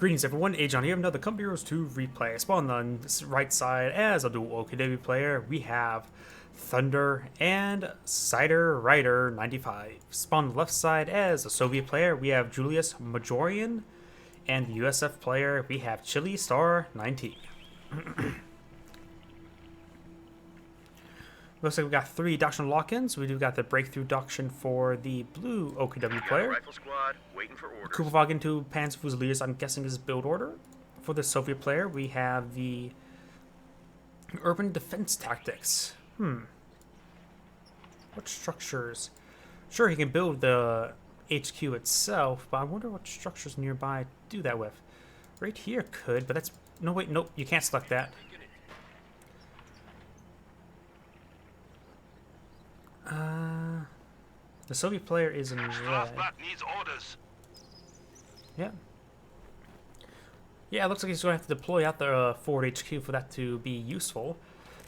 Greetings everyone, Agion here, another Come Heroes 2 replay. Spawn on the right side as a dual OKW player, we have Thunder and Cider Rider95. Spawn on the left side as a Soviet player, we have Julius, Majorian, and the USF player, we have ChillyStar9t. Looks like we got 3 Doctrine lock-ins. We do got the Breakthrough Doctrine for the blue OKW player. Rifle squad, waiting for orders. Kupavagen to Panzer Fusiliers, I'm guessing is build order. For the Soviet player, we have the Urban Defense Tactics. What structures? Sure, he can build the HQ itself, but I wonder what structures nearby to do that with. Right here could, but that's... No, wait, nope, you can't select that. The Soviet player is in red. Needs orders. Yeah. Yeah, it looks like he's going to have to deploy out the forward HQ for that to be useful.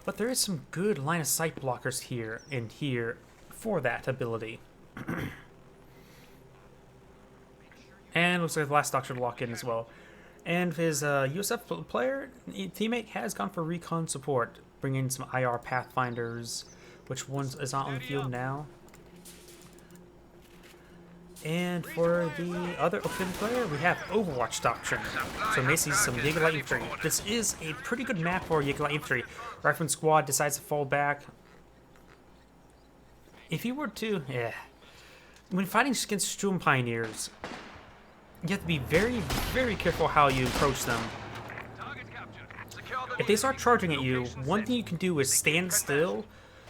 But there is some good line of sight blockers here and here for that ability. And looks like the last doctor to lock in as well. And his USF player teammate has gone for recon support, bringing some IR Pathfinders. Which one is not on the field now? And for the other OKW player, we have Overwatch Doctrine. So Macy's some Jaeger Light Infantry. This is a pretty good map for Jaeger Light Infantry. Rifleman Squad decides to fall back. If you were to... When fighting against Sturm Pioneers, you have to be very, very careful how you approach them. If they start charging at you, one thing you can do is stand still.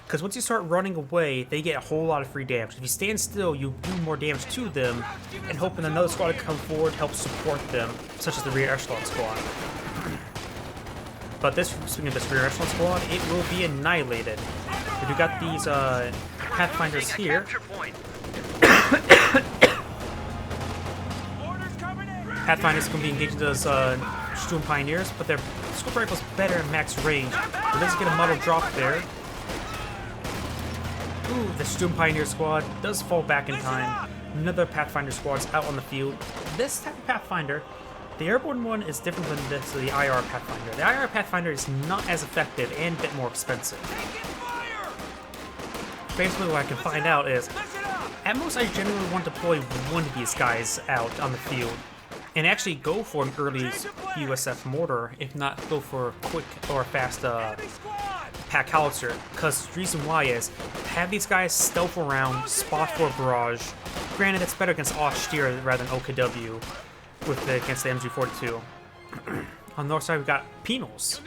Because once you start running away, they get a whole lot of free damage. If you stand still, you do more damage to them, and hoping another squad to come forward to help support them, such as the rear echelon squad. But this, speaking of this rear echelon squad, it will be annihilated. We do got these Pathfinders here. Pathfinders can be engaging those Sturm Pioneers, but their scope rifle's better at max range. But let's get a muddle drop there. Ooh, the Sturm Pioneer squad does fall back in time. Another Pathfinder squad's out on the field. This type of Pathfinder, the airborne one is different than this, the IR Pathfinder. The IR Pathfinder is not as effective and a bit more expensive. Basically what I can find out is, at most I generally want to deploy one of these guys out on the field. And actually go for an early USF mortar, if not go for a quick or fast pack howitzer. Because the reason why is, have these guys stealth around, spot for a barrage. Granted, it's better against Austere rather than OKW against the MG42. On the north side, we've got Penals.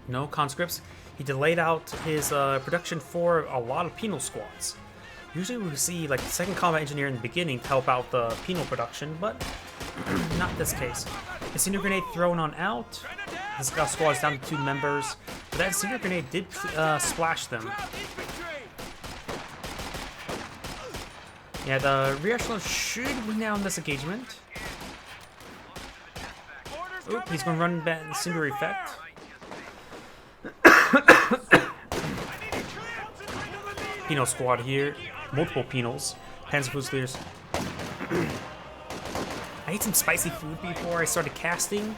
No conscripts. He delayed out his production for a lot of Penal squads. Usually we see like the second combat engineer in the beginning to help out the penal production, but not this case. Incendiary grenade thrown on out. This squad's down to 2 members, but that incendiary grenade did splash them. Yeah, the rear echelon should win now in this engagement. Oop, he's going to run that incendiary effect. Penal squad here. Multiple Penals. Panzer Fusiliers. I ate some spicy food before I started casting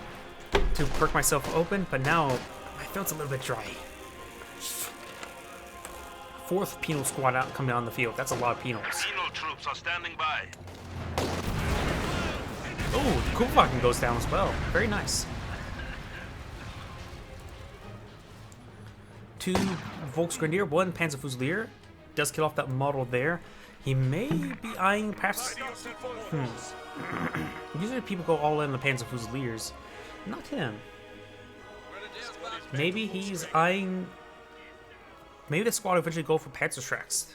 to perk myself open, but now my throat's a little bit dry. 4th Penal squad out coming on the field. That's a lot of Penals. Penal troops are standing by. Oh, the Kupavagen goes down as well. Very nice. 2 Volksgrenadier, 1 Panzer Fusilier. Does kill off that model there. He may be eyeing past... Usually people go all in on the Panzer Fusiliers. Not him. Maybe he's eyeing... Maybe the squad will eventually go for Panzerschrecks.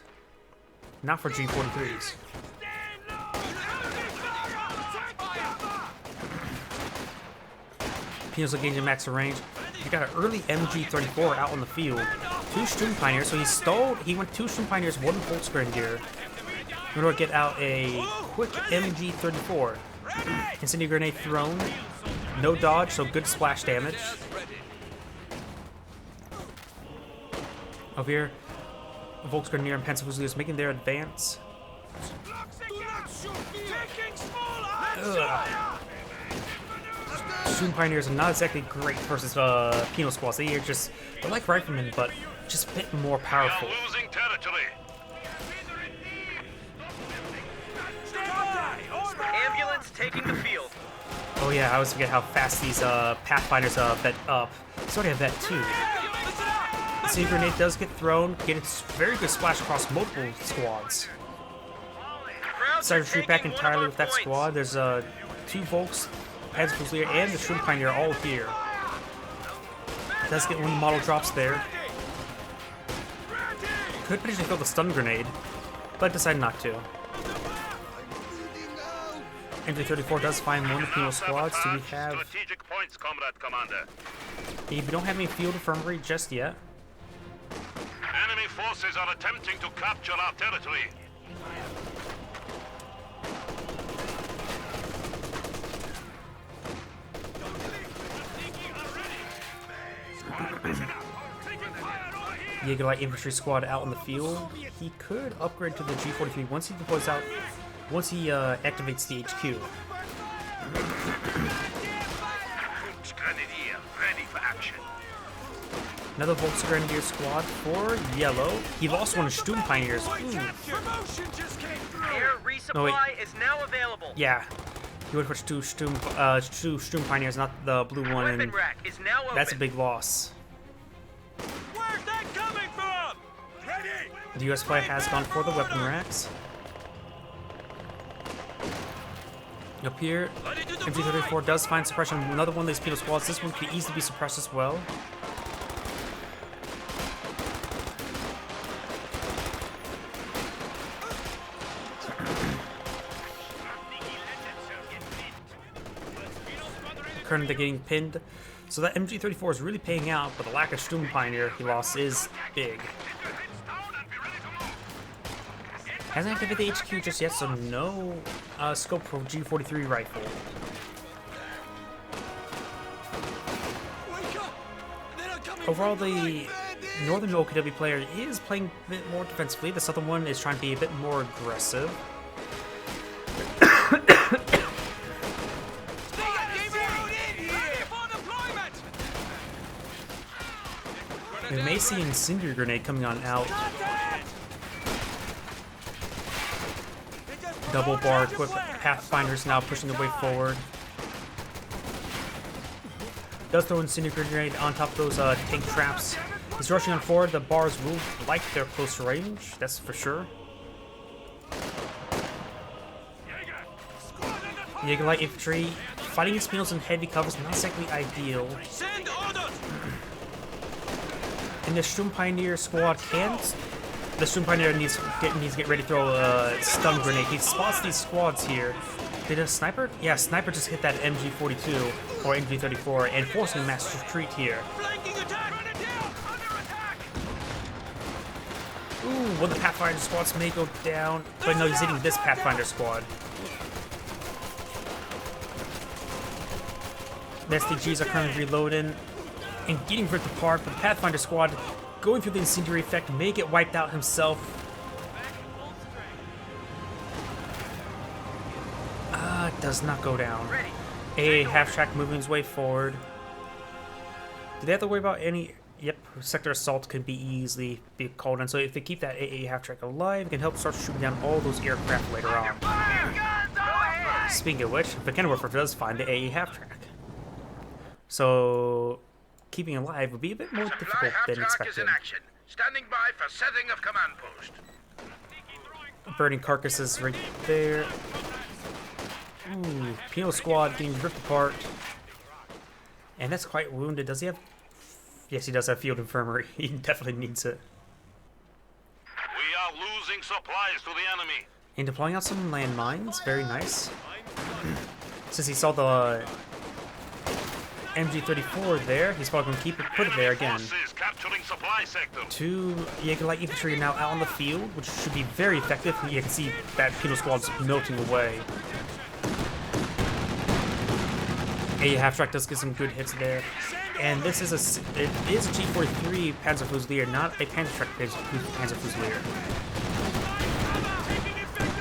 Not for G43s. Penals engaging max range. You got an early MG34 out on the field. 2 Sturm Pioneers, so he stalled. He went 2 Sturm Pioneers, 1 Volksgrenadier. In order to get out a quick MG34. Incendiary grenade thrown. No dodge, so good splash damage. Over here, Volksgrenadier and Panzer Fusiliers making their advance. Student Pioneers are not exactly great versus penal squads. They're like riflemen, but just a bit more powerful. We are losing territory. Ambulance taking the field. Oh yeah, I always forget how fast these Pathfinders vet up. So I have that too. The Cider grenade does get thrown, get its very good splash across multiple squads. Cider retreat back entirely with that squad. There's 2 Volks, Panzer Fusilier, and the Shroom Pioneer all here. Does get 1 model drops there. Could potentially throw the stun grenade, but decided not to. MJ34 does find 1 penal squads. Do we have... Strategic points, Comrade Commander. We don't have any field infirmary just yet. Enemy forces are attempting to capture our territory. Jaeger Light Infantry squad out in the field. He could upgrade to the G43 once he deploys out. Once he activates the HQ. Grenadier, ready for action. Another Volksgrenadier squad for yellow. He lost 1 of Sturm Pioneers. Ooh. Air resupply No, wait. is now available. Yeah. He would push 2 Sturm Pioneers, not the blue one, Weapon and rack is now open. that's a big loss. Where's that coming from? Ready. The US flag has gone for the weapon racks. Up here, MG34 does find suppression on another one of these penal squads. This one could easily be suppressed as well. Currently they're getting pinned. So that MG34 is really paying out, but the lack of Sturm Pioneer he lost is big. Hasn't activated the HQ just yet, so no scope for G43 rifle. Overall, the northern OKW player is playing a bit more defensively. The southern one is trying to be a bit more aggressive. We may see an incendiary grenade coming on out. Double bar equipped Pathfinders now pushing their way forward. Does throw incendiary grenade on top of those tank traps. He's rushing on forward. The bars will like their close range, that's for sure. Jaeger Light Infantry fighting his penals in heavy cover is not exactly ideal. And the Sturm Pioneer squad can't. The Sturm Pioneer needs to get ready to throw a stun grenade. He spots these squads here. Did a sniper? Yeah, sniper just hit that MG42 or MG34 and forcing a mass retreat here. Ooh, one of the Pathfinder squads may go down, but no, he's hitting this Pathfinder squad. The SDGs are currently reloading and getting ripped apart, but the Pathfinder squad going through the incendiary effect may get wiped out himself. Does not go down. A half-track moving his way forward. Do they have to worry about any... Yep, sector assault could be easily be called in, so if they keep that AA half-track alive, it can help start shooting down all those aircraft later on. Speaking of which, the Kenworth does find the AA half-track. So... keeping alive would be a bit more difficult than expected. Standing by for setting of command post. Burning carcasses right there. Ooh, penal squad getting ripped apart. And that's quite wounded. Does he have... Yes, he does have field infirmary. He definitely needs it. We are losing supplies to the enemy. And deploying out some landmines. Very nice. Since he saw the... MG34 there, he's probably going to put it there again. Two Jaeger Light Infantry are now out on the field, which should be very effective. You can see that penal squad's melting away. A half-track does get some good hits there. And this is a G43 Panzer Fusilier, not a Panzer Panzer Fusilier.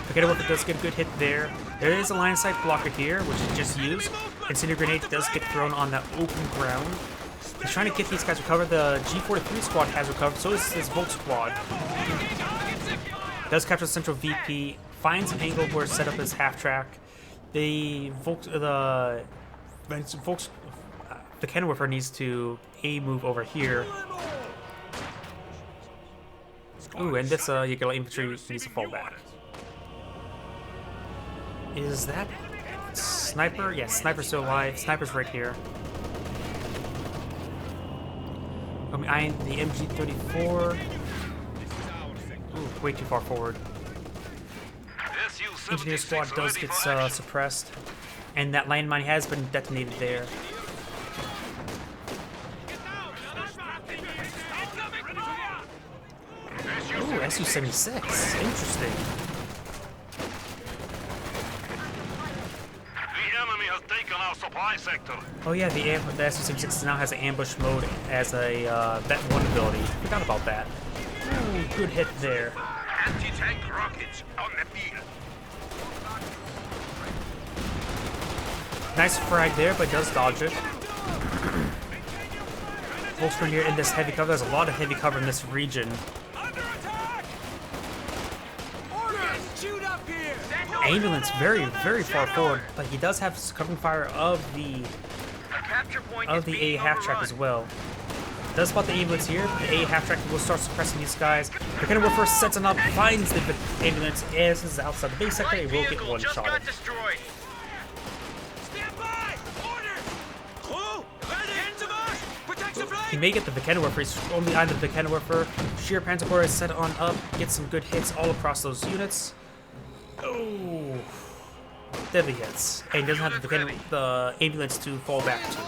Forget about it, does get a good hit there. There is a line of sight blocker here, which is just used. incendiary grenade does get thrown on that open ground. He's trying to get these guys recovered. The G43 squad has recovered, so is his Volk squad. Does capture the central VP, finds an angle where it's set up as half track. The cannon whipper needs to move over here. Ooh, and this Jaeger infantry needs to fall back. Is that sniper? Yes, sniper's still alive. Sniper's right here. I'm eyeing the MG34. Ooh, way too far forward. Engineer squad does get suppressed, and that landmine has been detonated there. Ooh, Su-76. Interesting. The enemy has taken our supply sector. Oh yeah, the Su-76 now has an ambush mode as a Vet 1 ability. Forgot about that. Ooh, good hit there. Anti-tank rockets on the field. Nice frag there, but does dodge it. Volksgrenadier in this heavy cover. There's a lot of heavy cover in this region. Ambulance very, very far forward, but he does have covering fire of the A half track as well. Does spot the ambulance here. The A half track will start suppressing these guys. The cannon whipper sets him up, finds the ambulance as is outside the base sector. He will get one shot. He may get the Vickenwerfer. He's only on the Vickenwerfer. Sheer Panzercorps is set on up. Gets some good hits all across those units. Oh, deadly hits. And he doesn't have the ambulance to fall back to.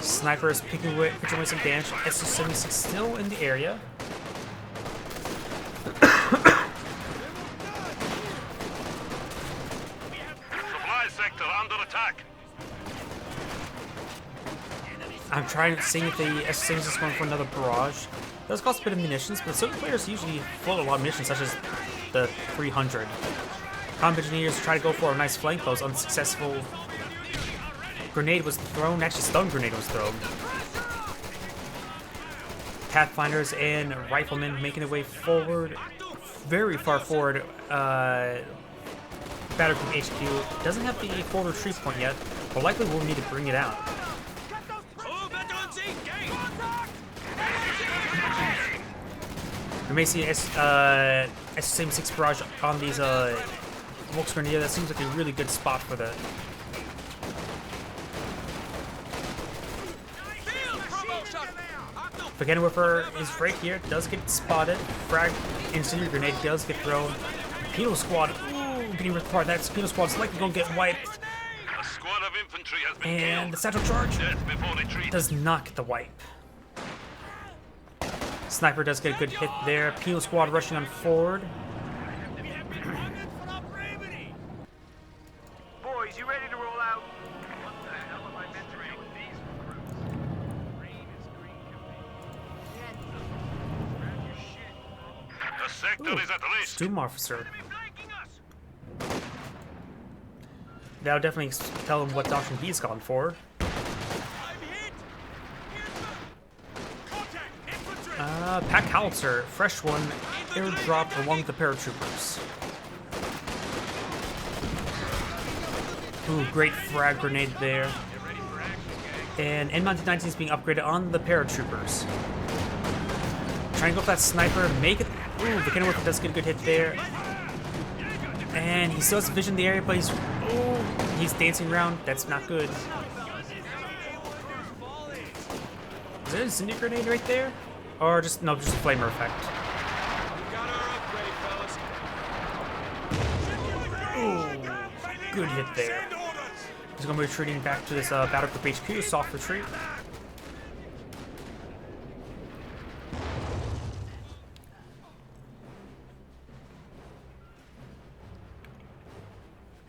Sniper is picking away some damage. Su-76 still in the area. I'm trying to see if the Su-76 is going for another barrage. It does cost a bit of munitions, but certain players usually float a lot of munitions, such as the 300. Combat engineers try to go for a nice flank post. Unsuccessful. Grenade was thrown. Actually, stun grenade was thrown. Pathfinders and riflemen making their way forward, very far forward. Battle Group HQ doesn't have the full retreat point yet, but likely we'll need to bring it out. We may see S-76 barrage on these Volksgrenadier. That seems like a really good spot for that. Vickenwerfer is right here. Does get spotted. Frag incendiary grenade does get thrown. Penal squad. Ooh, getting required. That penal squad's likely gonna get wiped. A squad of infantry has been And killed. the satchel charge Before retreat. does not get the wipe. Sniper does get a good hit there. Penal squad rushing on forward. Boys, you ready to roll out? The sector is at risk. Doom officer. That'll definitely tell him what Doctrine B's gone for. Pack Howitzer, fresh one, airdrop along with the paratroopers. Ooh, great frag grenade there. And N1919 is being upgraded on the paratroopers. Trying to go for that sniper, make it. Ooh, the cannon does get a good hit there. And he still has vision in the area, but he's dancing around. That's not good. Is there a incendiary grenade right there? Or just, no, just a flamer effect. Ooh, good hit there. He's going to be retreating back to this Battle Group HQ, soft retreat.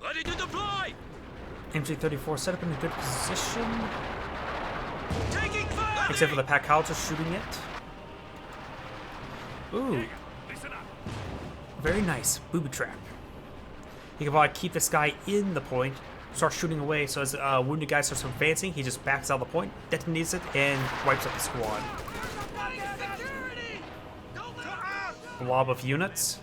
Ready to deploy! MG34 set up in a good position. Taking fire! Except for the Pack Howitzer shooting it. Ooh. Very nice. Booby trap. You can probably keep this guy in the point, start shooting away, so as wounded guy starts advancing, he just backs out of the point, detonates it, and wipes up the squad. Blob of units.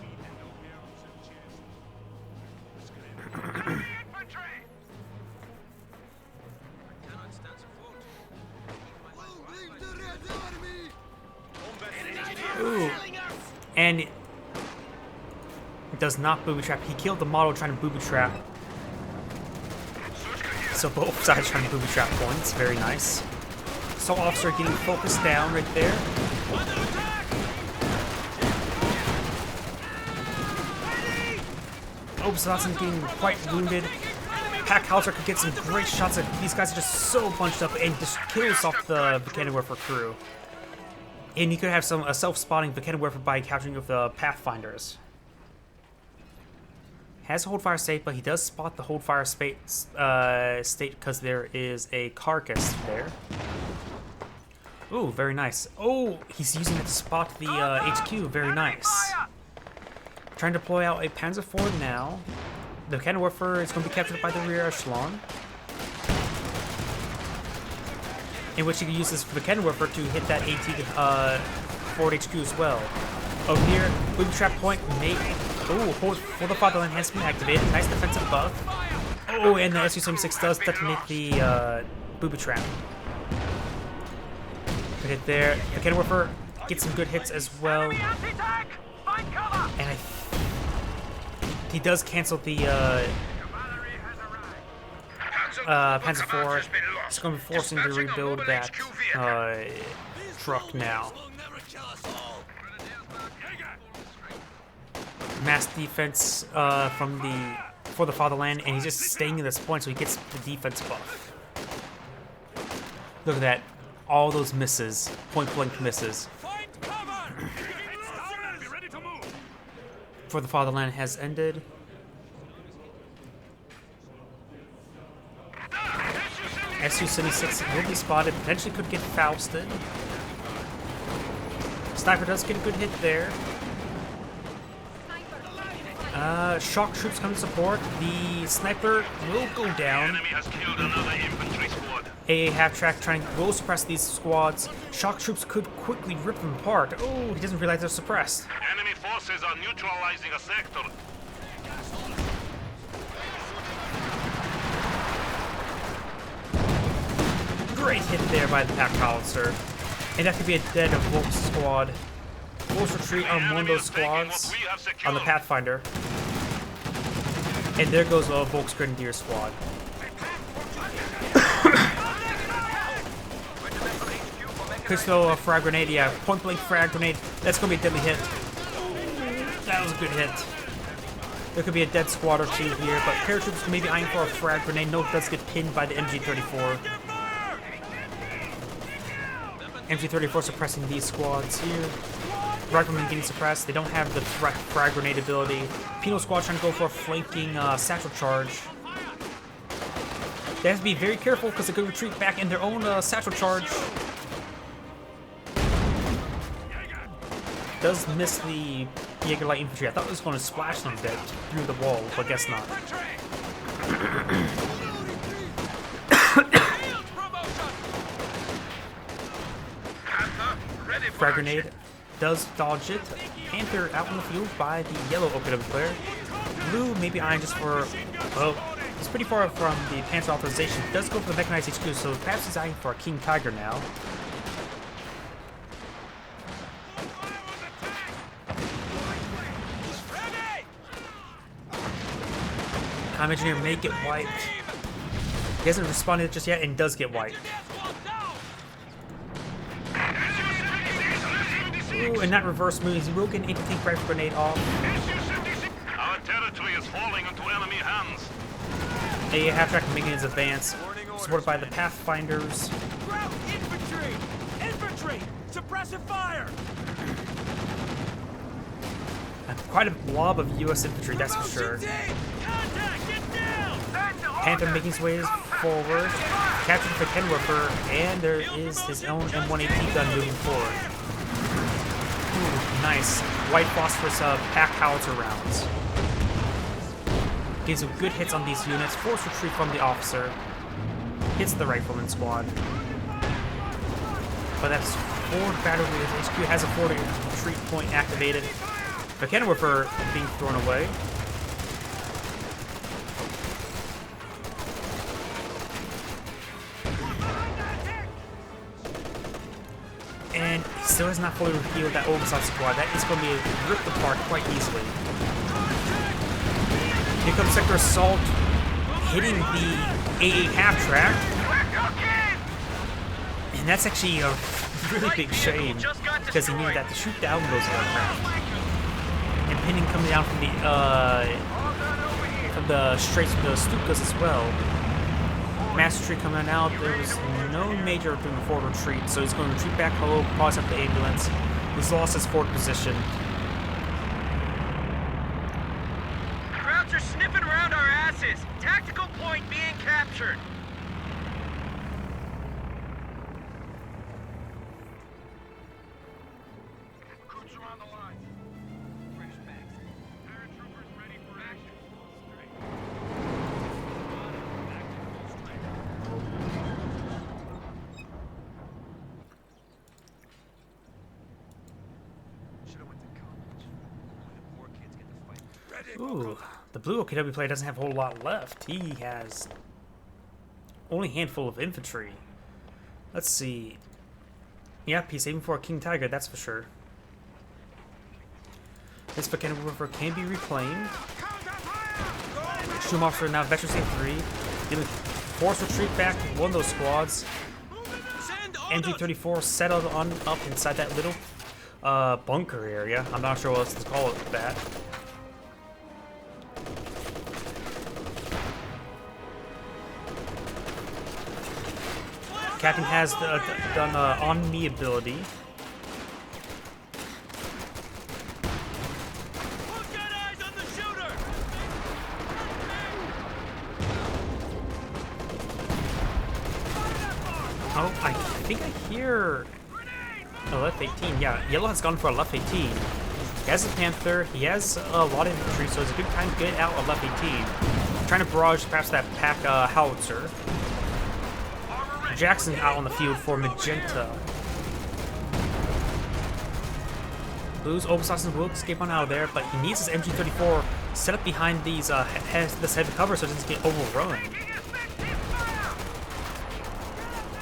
Ooh. And it does not booby trap. He killed the model trying to booby trap. So both sides trying to booby trap points. Very nice. Assault officer getting focused down right there. Obsassin getting quite wounded. Pack Halter could get some great shots. These guys are just so bunched up and just kills off the Mechanic-Werfer crew. And you could have some self-spotting Mechanic-Werfer by capturing with the Pathfinders. Has a hold fire state, but he does spot the hold fire state because there is a carcass there. Ooh, very nice. Oh, he's using it to spot the HQ. Very nice. Trying to deploy out a Panzer IV now. The Mechanic-Werfer is going to be captured by the rear echelon, in which you can use this Mechanic-Werfer to hit that AT forward HQ as well. Over here, booby trap point made. Oh, for the fatherland has been activated. Nice defensive buff. Oh, and the Su-76 does detonate the booby trap. Good hit there. Mechanic-Werfer gets some good hits as well. And he does cancel the Panzer IV. It's going to be forcing to rebuild that truck now. Mass defense for the fatherland, and he's just staying in this point, so he gets the defense buff. Look at that, all those misses, point blank misses. For the fatherland has ended. Su-76 will be spotted, potentially could get Fausted. Sniper does get a good hit there. Shock troops come to support. The sniper will go down. Enemy has killed another infantry squad. A half-track will suppress these squads. Shock troops could quickly rip them apart. Oh, he doesn't realize they're suppressed. Enemy forces are neutralizing a sector. Great hit there by the Pack Howitzer. And that could be a dead Volk's squad. Volk's retreat on one of those squads on the Pathfinder. And there goes a Volk's Grenadier squad. Pistol frag grenade, yeah, point blank frag grenade. That's gonna be a deadly hit. That was a good hit. There could be a dead squad or two here, but paratroops may be eyeing for a frag grenade. No, it does get pinned by the MG-34. MG-34 suppressing these squads here. Riflemen getting suppressed. They don't have the frag grenade ability. Penal squad trying to go for a flanking satchel charge. They have to be very careful because they could retreat back in their own satchel charge. Does miss the Jaeger light infantry. I thought it was going to splash them a bit through the wall, but guess not. Frag grenade does dodge it, and they're out in the field by the yellow OPW player. Blue maybe eyeing just for, well, it's pretty far from the Panzer authorization. It does go for the mechanized HQ, so perhaps he's eyeing for a King Tiger now. Majorian may get wiped. He hasn't responded just yet and does get wiped. Ooh, and that reverse moves. He will get an anti-tank rifle grenade off. Our territory is falling into enemy hands. A half-track making his advance, supported by the Pathfinders. Rout infantry! Infantry! Suppressive fire! Quite a blob of U.S. infantry, that's for sure. Panther making his way forward, capturing the Mechanic-Werfer, and there is his own M1AP gun moving forward. Ooh, nice. white phosphorus pack howitzer rounds. Gives some good hits on these units. Force retreat from the officer. Hits the rifleman squad. But that's forward battery. HQ has a forward retreat point activated. The cannon whipper being thrown away. And he still has not fully revealed that oversized squad. That is going to be ripped apart quite easily. Here comes Sector Assault, hitting the AA half-track. And that's actually a really big shame, because he needed that to shoot down those aircraft. And pinning coming down from the straights from the Stukas as well. Mass retreat coming out. There was no major doing a forward retreat, so he's going to retreat back home, pause up the ambulance. He's lost his forward position. Crowds are sniffing around our asses. Tactical point being captured. Troops are on the line. Fresh backs. Paratroopers ready for action. Ooh, the blue OKW player doesn't have a whole lot left. He has only a handful of infantry. Let's see. Yep, he's aiming for a King Tiger, that's for sure. This cannon river can be reclaimed. Schumacher now veteran save 3. Giving force retreat back to one of those squads. MG34 settled on up inside that little bunker area. I'm not sure what else to call it that. Captain has done on me ability. Oh, I think I hear a left 18. Yeah, yellow has gone for a left 18. He has a Panther. He has a lot of infantry, so it's a good time to get out a left 18. Trying to barrage past that pack howitzer. Jackson out on the field for Magenta. Blue's Obersausen will escape on out of there, but he needs his MG34 set up behind these this heavy cover so it doesn't get overrun.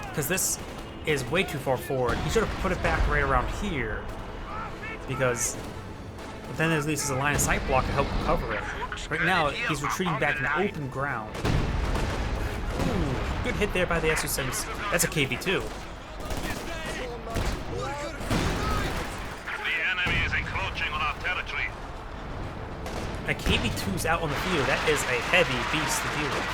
Because this is way too far forward. He should have put it back right around here. Because then at least there's a line of sight block to help cover it. Right now, he's retreating back in open ground. Ooh, good hit there by the Su-70. That's a KV-2. The enemy is encroaching on our territory. A KV-2's out on the field. That is a heavy beast to deal with.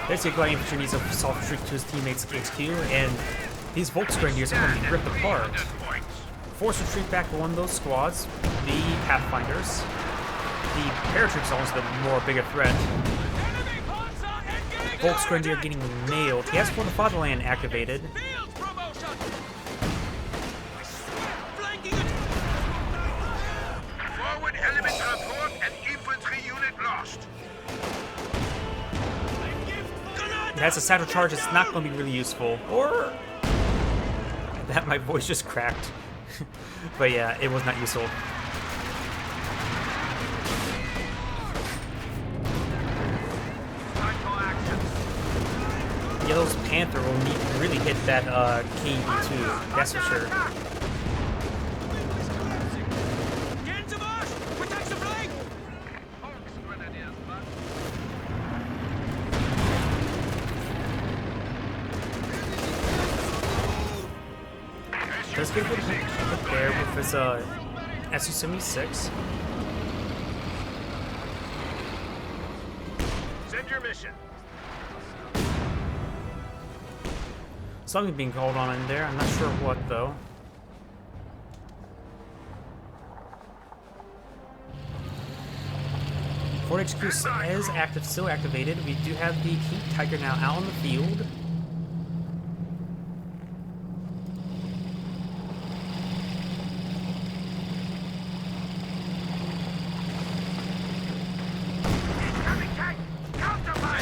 There's your Gladiator infantry needs a soft retreat to his teammates' HQ, and these Volksgrenadiers are going to be ripped apart. Force retreat back to one of those squads, the Pathfinders. The paratroops are almost the more bigger threat. Volksgrenadier getting nailed. He has For the Fatherland activated. Forward element report, an infantry unit lost. That's a Cider charge. It's not going to be really useful. Or that my voice just cracked. But yeah, it was not useful. Yellow's Panther will need to really hit that KV-2. That's for sure. Let's get a good hit there with this Su-76. Send your mission. Something being called on in there. I'm not sure what though. Fort HQ is active, still activated. We do have the King Tiger now out on the field.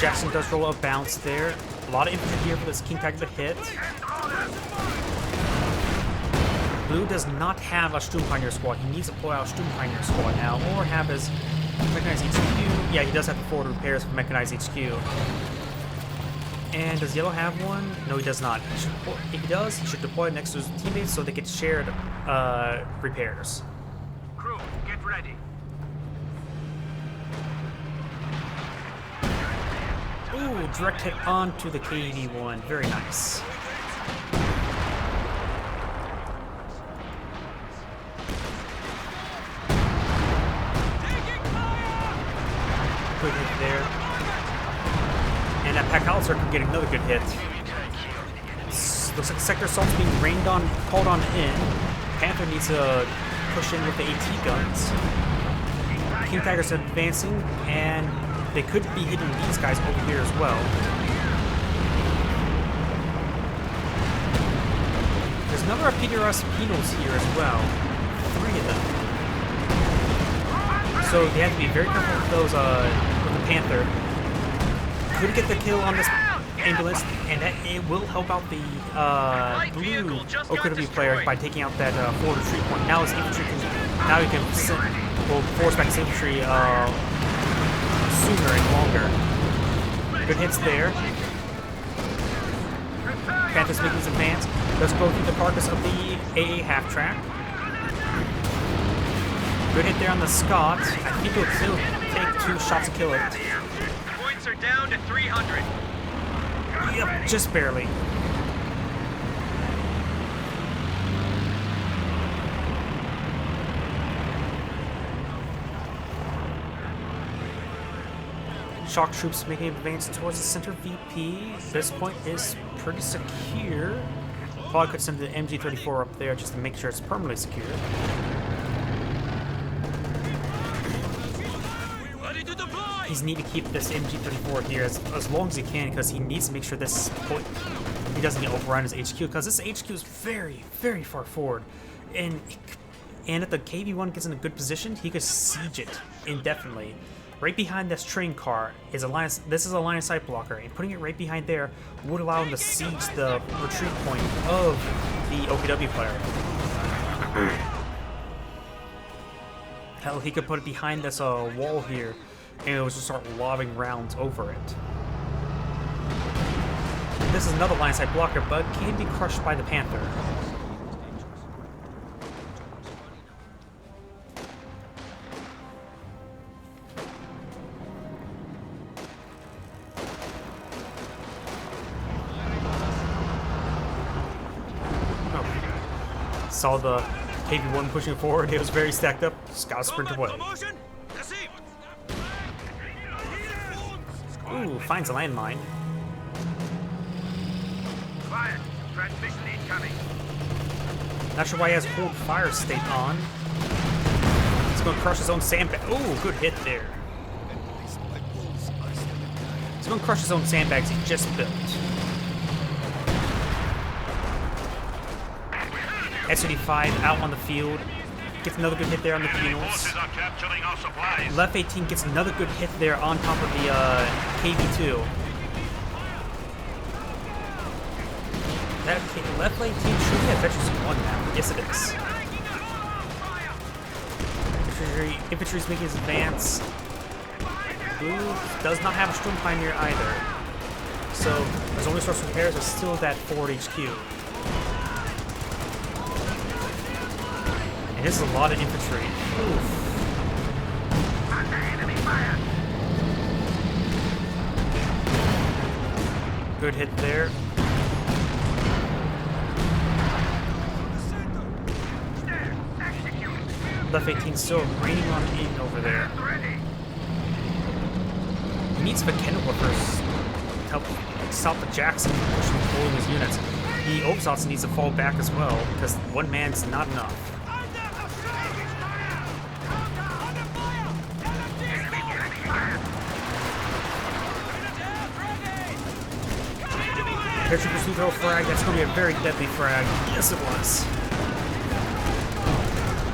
Jackson does roll a bounce there. A lot of infantry here for this King Tiger to hit. Blue does not have a Sturmpioneer squad. He needs to pull out a Sturmpioneer squad now, or have his Mechanized HQ. Yeah, he does have the forward repairs for Mechanized HQ. And does Yellow have one? No, he does not. If he does, he should deploy it next to his teammates so they get shared repairs. Crew, get ready. Ooh, direct hit onto the KV-1. Very nice. Good hit there. And that Pack Howitzer can get another good hit. Looks like Sector Assault's being rained on, called on in. Panther needs to push in with the AT guns. King Tiger's advancing, and they could be hitting these guys over here as well. There's another PDRS Pinos here as well. 3 of them. So they have to be very careful with those, with the Panther. Could get the kill on this ambulance, and that it will help out the blue OKW player by taking out that forward retreat point. Now his infantry can, now he can force back his infantry sooner and longer. Good hits there. Panther's making his advance. Let's go through the carcass of the AA half track. Good hit there on the Scott. I think he'll still take 2 shots to kill it. Points are down to 300. Yep, just barely. Shock troops making advance towards the center VP. This point is pretty secure. Probably could send the MG-34 up there just to make sure it's permanently secure. He's need to keep this MG-34 here as long as he can, because he needs to make sure this point he doesn't get overrun his HQ, because this HQ is very, very far forward, and if the KV-1 gets in a good position, he could siege it indefinitely. Right behind this train car is a line. This is a line of sight blocker, and putting it right behind there would allow him to siege the retreat point of the OKW player. Hell, he could put it behind this wall here, and it would just start lobbing rounds over it. This is another line of sight blocker, but can be crushed by the Panther. Saw the KV-1 pushing forward. It was very stacked up. Scout sprint away. Ooh, finds a landmine. Quiet. Transmission incoming. Not sure why he has hold fire state on. He's going to crush his own sandbag. Ooh, good hit there. He's going to crush his own sandbags he just built. SOD5 out on the field. Gets another good hit there on the Pinos. Left 18 gets another good hit there on top of the KV-2. That left 18 should have Veterans 1 now. Yes, it is. Infantry's making his advance. Blue does not have a Storm Pioneer either. So his only source of repairs is still that forward HQ. And this is a lot of infantry. Oof. Good hit there. Left 18 still raining on in over there. He needs mechanical first to help stop the Jackson from pushing forward his units. The Obsats needs to fall back as well, because one man's not enough. Paratroopers do throw a frag. That's going to be a very deadly frag. Yes, it was.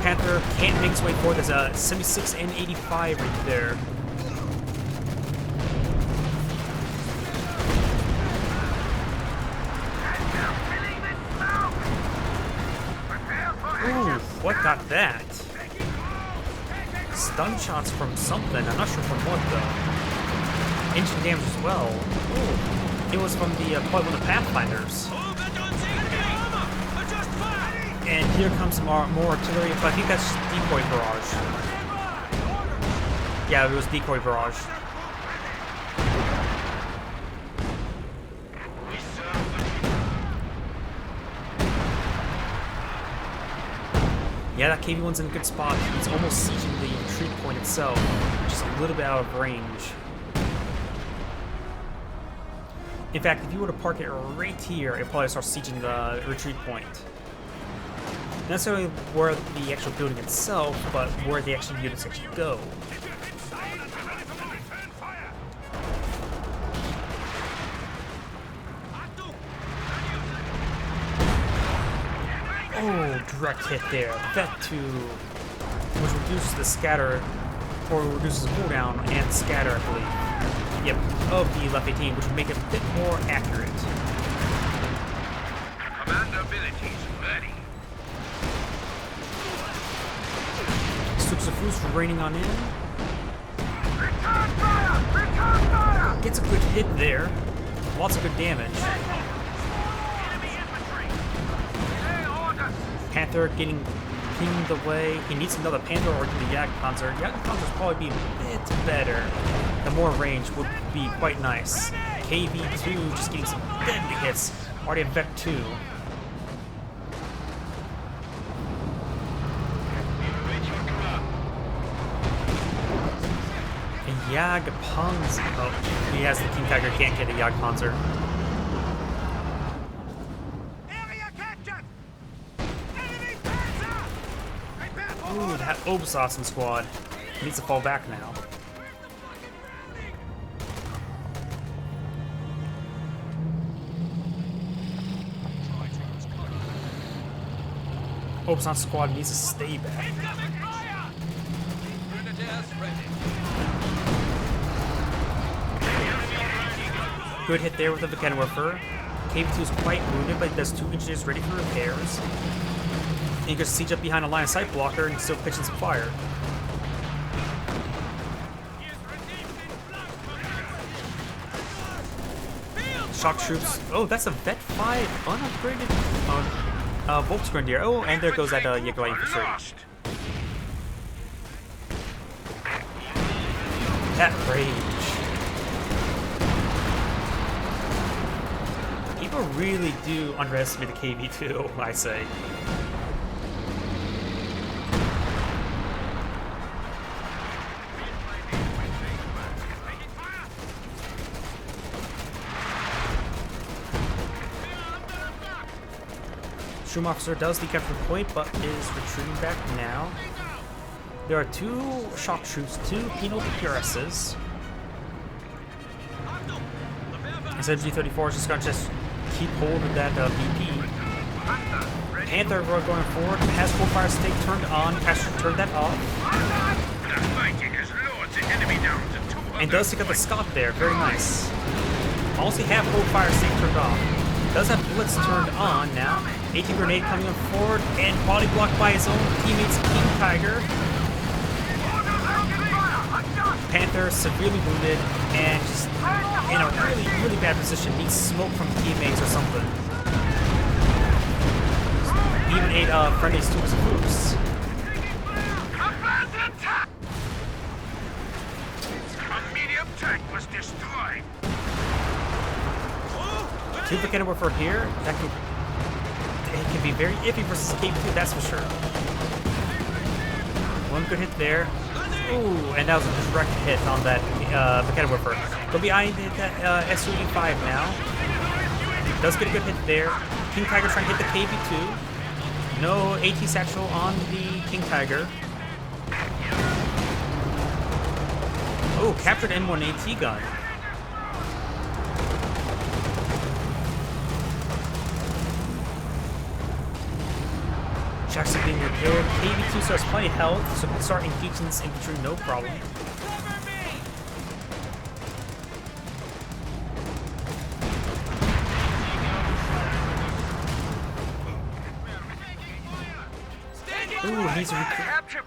Panther can't make his way forward. There's a 76 and 85 right there. Ooh, what got that? Stun shots from something. I'm not sure from what though. Engine damage as well. Ooh, it was from the probably one of the Pathfinders. And here comes some more artillery, but I think that's decoy barrage. Yeah, it was decoy barrage. Yeah, that KV-1's in a good spot. He's almost sieging the retreat point itself, just a little bit out of range. In fact, if you were to park it right here, it probably starts sieging the retreat point. Not necessarily where the actual building itself, but where the actual units actually go. Oh, direct hit there. Vet 2, which reduces the scatter, or reduces cooldown and scatter, I believe. Yep, of the left 18, which would make it a bit more accurate. Commander abilities ready. Sufus raining on in. Return fire! Return fire! Gets a good hit there. Lots of good damage. Enemy infantry! Hey, orders! Panther getting pinged away. He needs another Panther or the Jagdpanzer. Jagdpanzer's probably be a bit better. The more range would be quite nice. KV-2 just getting some deadly hits. Already have Vec 2. Jagdpanzer. Oh, he has the King Tiger, can't get a Jagdpanzer. Area captured! Enemy panzer! Prepare for Ooh, that Obsawson squad needs to fall back now. Obsawson squad needs to stay back. incoming fire! Grenadiers ready. Good hit there with the Kenwerfer. KV-2 is quite wounded, but does 2 engineers ready for repairs. And you can siege up behind a line of sight blocker and still pitching some fire. Shock troops. Oh, that's a Vet 5 unupgraded Volksgrenadier. Oh, and there goes that Jaguar infantry. That rage. People really do underestimate the KV-2, I say. Schumacher does decapture the point, but is retreating back now. There are 2 shock troops, 2 penal PRSs. SMG-34 is just going to keep hold of that VP. Panther going forward, has full fire stick turned on, has to turn that off. And does take out the Scott there, very nice. Also have full fire stick turned off. Does have Blitz turned on now. 18 grenade coming on forward and body blocked by his own teammates King Tiger. Panther severely wounded and just in a really, really bad position. Needs smoke from teammates or something. Even ate friendly Sufus. A medium tank was destroyed. 2 Kenwerfer here. That can be very iffy versus KV-2, that's for sure. 1 good hit there. Ooh, and that was a direct hit on that Kenwerfer. Go behind that SU-85 now. Does get a good hit there. King Tiger trying to hit the KV-2. No AT satchel on the King Tiger. Oh, captured M1 AT gun. Jackson being repaired. KV2 still has plenty of health, so can start engaging this infantry no problem. Ooh, he's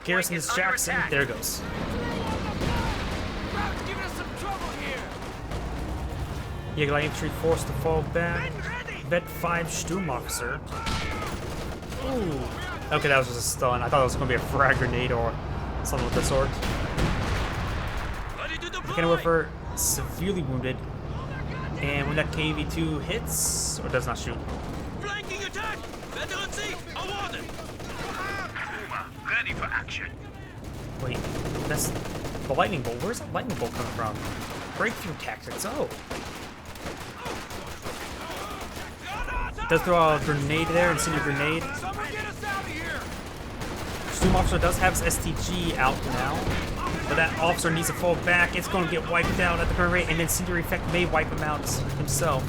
garrison this Jackson. There it goes. Jägerlight infantry forced to fall back. Vet 5 Sturm officer. Ooh. Okay, that was just a stun. I thought it was going to be a frag grenade or something of the sort. Mechanowarfare severely wounded. And when that KV2 hits, or does not shoot. Flanking attack! Veterancy awarded! Ready for action. Wait, that's the lightning bolt. Where's that lightning bolt coming from? Breakthrough tactics. Oh. Does throw a grenade there, incendiary grenade. Sturm officer does have his STG out now, but that officer needs to fall back. It's going to get wiped out at the current rate, and then incendiary effect may wipe him out himself.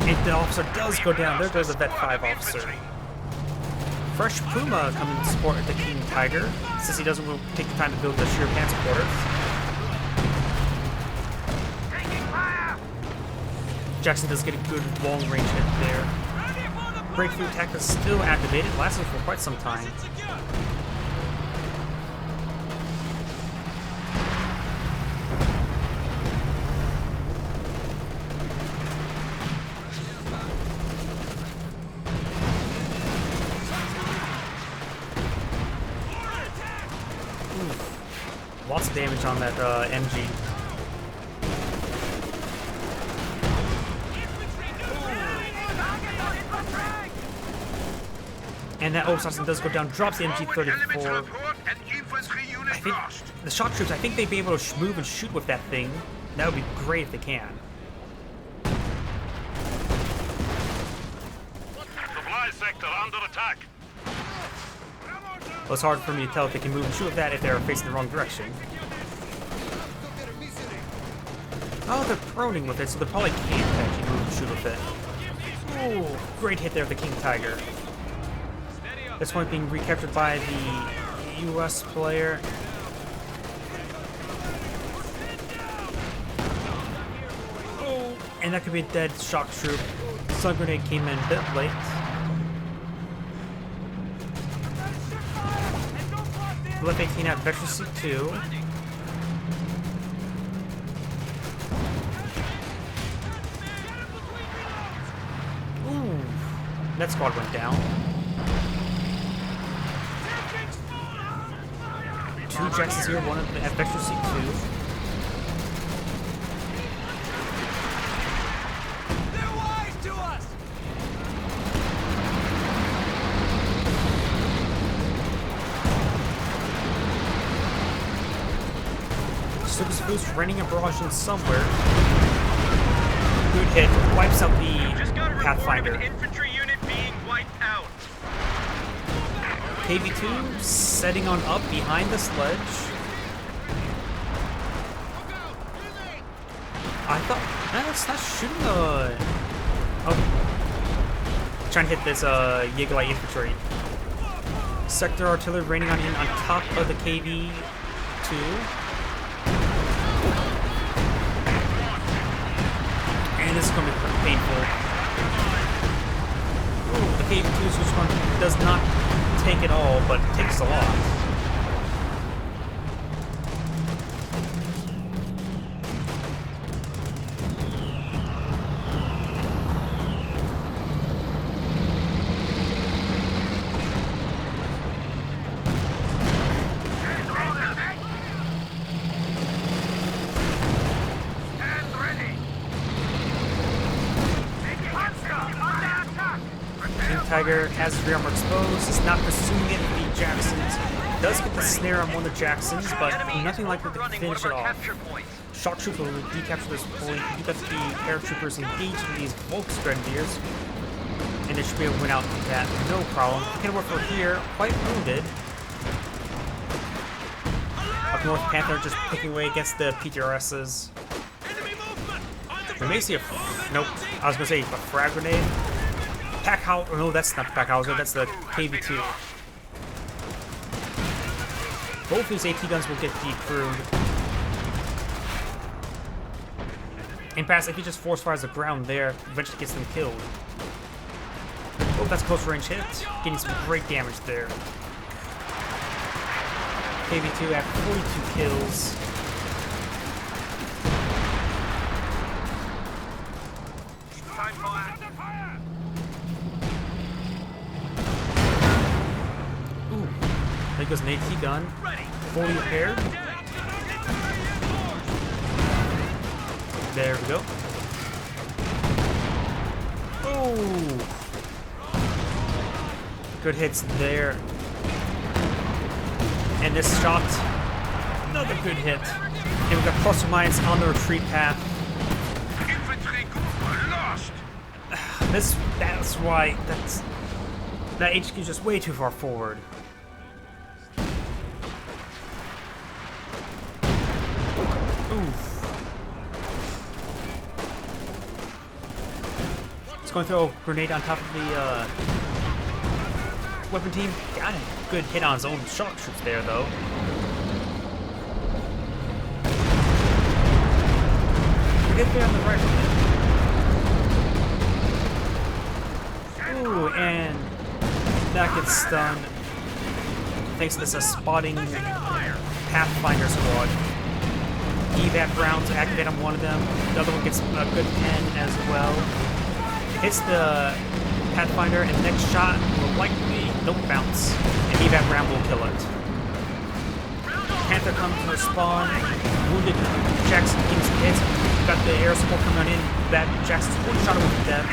If the officer does go down, there goes a Vet 5 officer. Fresh Puma coming to support the King Tiger, since he doesn't take the time to build the sheer panzer quarters. Jackson does get a good long-range hit there. Breakthrough attack is still activated, lasting for quite some time. Ooh. Lots of damage on that MG. And that assassin does go down, drops the MG34. I think the shock troops, I think they'd be able to move and shoot with that thing. That would be great if they can. Supply sector under attack. Well, it's hard for me to tell if they can move and shoot with that if they're facing the wrong direction. Oh, they're proning with it, so they probably can't actually move and shoot with it. Oh, great hit there of the King Tiger. This one being recaptured by the US player. Oh, and that could be a dead shock troop. Stun grenade came in a bit late. Left 18 at Veterancy 2. Ooh, that squad went down. 2 Jacksons here, one at Veterancy 2. They're wise to us! Surface boost running a barrage in somewhere. Good hit, wipes out Just got a the report Pathfinder. of an infantry unit being wiped out. KV2 setting on up behind the sledge. I thought it's not shooting the. Oh, trying to hit this Jägerlight infantry. Sector artillery raining on in on top of the KV2. And this is going to be painful. Ooh, the KV2's which one does not take it all, but takes a lot. Tiger has his rear armor exposed, is not pursuing it. The Jacksons does get the snare on one of the Jacksons, but nothing like it to finish it off. Shock troops will decapture this point. You got the paratroopers engaged in these Volksgrenadiers, and they should be able to win out with that, no problem. Mechanowarfare here, quite wounded. Up north, Panther just picking away against the PTRSs. We may see a nope. I was gonna say a frag grenade. pack house. Oh, no, that's not the pack hauser. That's the KV2. Both these AT guns will get decrewed. In past, if he just force fires the ground there, eventually gets them killed. Oh, that's close range hit. Getting some great damage there. KV2 at 42 kills. Ooh, there goes an AT gun. Fully repaired. There we go. Oh, good hits there. And this shot, another good hit. And we got plus or minus on the retreat path. That's why that HQ is just way too far forward. Oof. It's going to throw a grenade on top of the weapon team. Got a good hit on his own shock troops there, though. We get there on the right. Ooh, and that gets stunned. Thanks to this spotting Pathfinder squad. Evap rounds activate on one of them. The other one gets a good pen as well. Hits the Pathfinder, and the next shot will likely don't bounce. An evap round will kill it. Panther comes to spawn. Wounded Jackson getting some hits. Got the air support coming in. That Jackson's one shot away from death.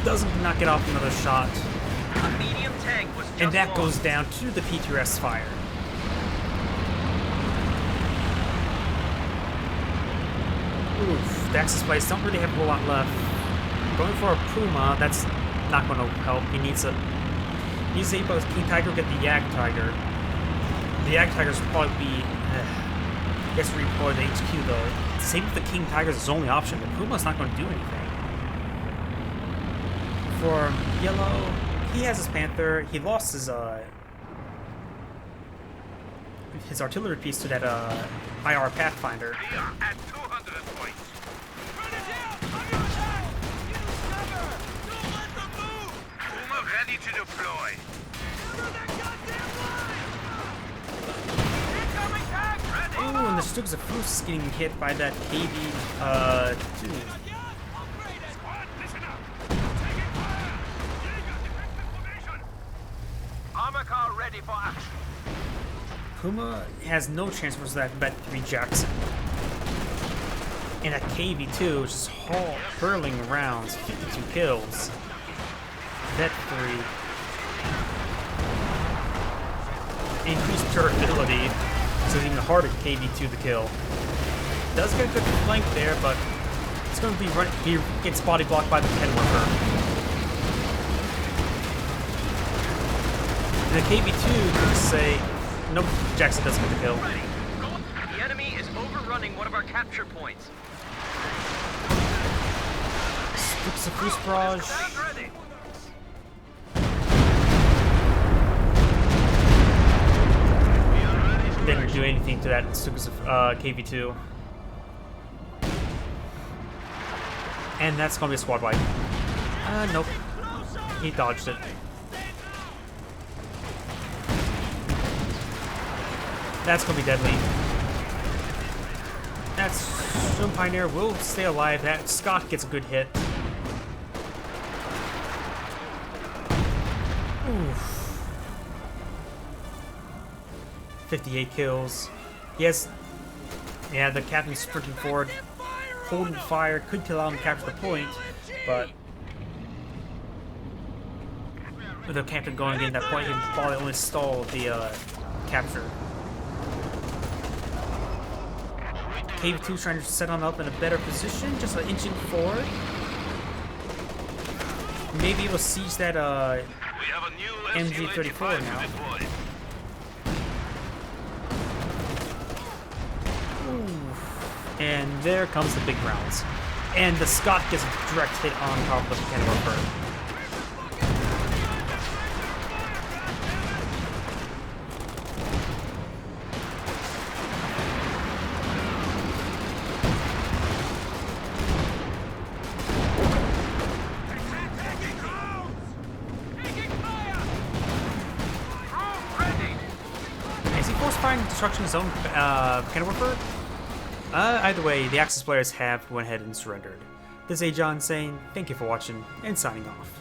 Doesn't not get off another shot. A medium tank was just And that lost. goes down to the P2S fire. Oof, the Axis Blades don't really have a whole lot left. Going for a Puma, that's not going to help. He needs to hit both King Tiger, get the Yag Tiger. The Yag Tigers will probably be gets to redeploy the HQ though. Same with the King Tiger is his only option. The Puma's not going to do anything. For Yellow, he has his Panther. He lost his artillery piece to that IR Pathfinder. We are at 200 points. Puma ready to deploy. Ooh, and the Stugs of Fruits is getting hit by that KV2. Armor car ready for action. Puma has no chance versus that Bet 3 Jackson. And that KV2 is just hurling rounds, 52 kills. Bet 3. Increased durability, so it's even harder for KV2 to kill. Does get a good flank there, but it's going to be he gets body blocked by the pen worker. And the KV2 could just say, nope, Jackson doesn't get the kill. The enemy is overrunning one of our capture points. Scoops a Fruce Barrage. Sounds ready. Didn't do anything to that Stukas of KV2. And that's gonna be a squad wipe. Nope. He dodged it. That's gonna be deadly. That Stone Pioneer will stay alive. That Scott gets a good hit. Oof. 58 kills. Yes. Yeah, the captain's sprinting forward, holding fire, could allow him to capture the point, but with the captain going in that point, he can probably only stall the capture. KV2's trying to set on up in a better position, just inching forward. Maybe we'll siege that We have a new MG34 now. deploy. And there comes the big rounds. And the Scott gets a direct hit on top of the cannon worker. find Destruction Zone kind of preferred? Either way, the Axis players have went ahead and surrendered. This is Agion saying thank you for watching and signing off.